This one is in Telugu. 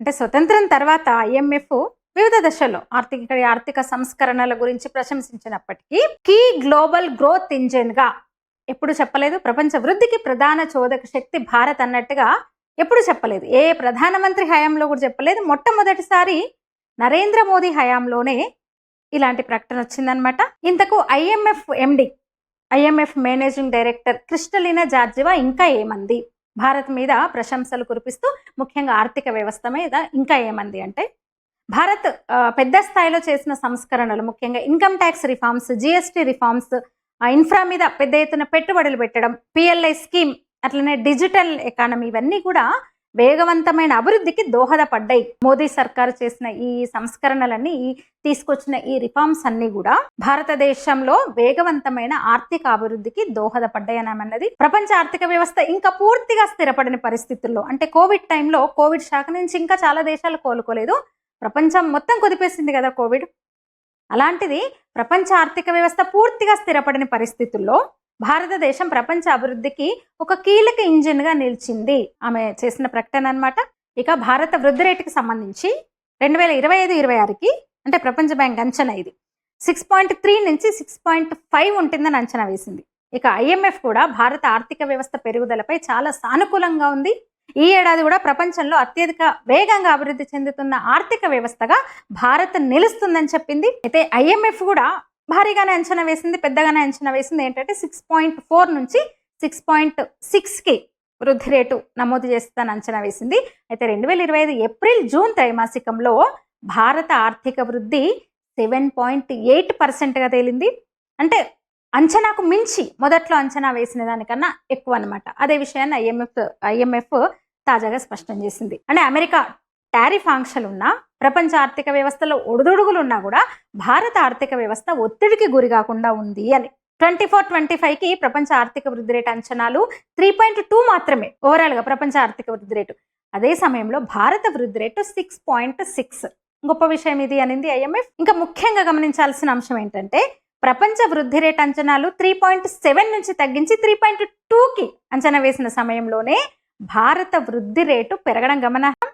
అంటే స్వతంత్రం తర్వాత ఐఎంఎఫ్ వివిధ దశల్లో ఆర్థిక సంస్కరణల గురించి ప్రశంసించినప్పటికీ కీ గ్లోబల్ గ్రోత్ ఇంజిన్ గా ఎప్పుడు చెప్పలేదు. ప్రపంచ వృద్ధికి ప్రధాన చోదక శక్తి భారత్ అన్నట్టుగా ఎప్పుడు చెప్పలేదు. ఏ ప్రధానమంత్రి హయాంలో కూడా చెప్పలేదు. మొట్టమొదటిసారి నరేంద్ర మోదీ హయాంలోనే ఇలాంటి ప్రకటన వచ్చిందనమాట. ఇంతకు ఐఎంఎఫ్ ఎండి, ఐఎంఎఫ్ మేనేజింగ్ డైరెక్టర్ క్రిస్టలినా జార్జివా ఇంకా ఏమంది? భారత్ మీద ప్రశంసలు కురిపిస్తూ ముఖ్యంగా ఆర్థిక వ్యవస్థ మీద ఇంకా ఏమంది అంటే, భారత్ పెద్ద స్థాయిలో చేసిన సంస్కరణలు, ముఖ్యంగా income tax reforms, GST reforms, infra మీద పెద్ద ఎత్తున పెట్టుబడులు పెట్టడం, పిఎల్ఐ స్కీమ్, అట్లనే డిజిటల్ ఎకానమీ, ఇవన్నీ కూడా వేగవంతమైన అభివృద్ధికి దోహదపడ్డాయి. మోదీ సర్కారు చేసిన ఈ సంస్కరణలన్నీ, తీసుకొచ్చిన ఈ రిఫార్మ్స్ అన్ని కూడా భారతదేశంలో వేగవంతమైన ఆర్థిక అభివృద్ధికి దోహదపడ్డాయి అన్నది. ప్రపంచ ఆర్థిక వ్యవస్థ ఇంకా పూర్తిగా స్థిరపడిన పరిస్థితుల్లో, అంటే కోవిడ్ టైంలో, కోవిడ్ శాఖ నుంచి ఇంకా చాలా దేశాలు కోలుకోలేదు. ప్రపంచం మొత్తం కుదిపేసింది కదా కోవిడ్. అలాంటిది ప్రపంచ ఆర్థిక వ్యవస్థ పూర్తిగా స్థిరపడిన పరిస్థితుల్లో భారతదేశం ప్రపంచ అభివృద్ధికి ఒక కీలక ఇంజిన్ గా నిలిచింది ఆమె చేసిన ప్రకటన అన్నమాట. ఇక భారత వృద్ధి రేటుకి సంబంధించి 2025-26కి, అంటే ప్రపంచ బ్యాంక్ అంచనా ఇది 6.3 నుంచి 6.5 ఉంటుందని అంచనా వేసింది. ఇక ఐఎంఎఫ్ కూడా భారత ఆర్థిక వ్యవస్థ పెరుగుదలపై చాలా సానుకూలంగా ఉంది. ఈ ఏడాది కూడా ప్రపంచంలో అత్యధిక వేగంగా అభివృద్ధి చెందుతున్న ఆర్థిక వ్యవస్థగా భారత్ నిలుస్తుందని చెప్పింది. అయితే ఐఎంఎఫ్ కూడా భారీగానే అంచనా వేసింది, పెద్దగానే అంచనా వేసింది. ఏంటంటే 6.4 నుంచి 6.6కి వృద్ధి రేటు నమోదు చేస్తుందని అంచనా వేసింది. అయితే 2025 ఏప్రిల్-జూన్ త్రైమాసికంలో భారత ఆర్థిక వృద్ధి 7.8%గా తేలింది. అంటే అంచనాకు మించి మొదట్లో అంచనా వేసిన దానికన్నా ఎక్కువ అనమాట. అదే విషయాన్ని ఐఎంఎఫ్ తాజాగా స్పష్టం చేసింది. అంటే అమెరికా టారిఫ్ ఆంక్షలు ఉన్నా, ప్రపంచ ఆర్థిక వ్యవస్థలో ఒడిదుడుగులు ఉన్నా కూడా భారత ఆర్థిక వ్యవస్థ ఒత్తిడికి గురి కాకుండా ఉంది అని. 24-25కి ప్రపంచ ఆర్థిక వృద్ధి రేటు అంచనాలు 3.2 మాత్రమే ఓవరాల్ గా ప్రపంచ ఆర్థిక వృద్ధి రేటు. అదే సమయంలో భారత వృద్ధి రేటు 6.6. గొప్ప విషయం ఇది అనింది ఐఎంఎఫ్. ఇంకా ముఖ్యంగా గమనించాల్సిన అంశం ఏంటంటే, ప్రపంచ వృద్ధి రేటు అంచనాలు 3.7 నుంచి తగ్గించి 3.2కి అంచనా వేసిన సమయంలోనే భారత వృద్ధి రేటు పెరగడం గమనార్హం.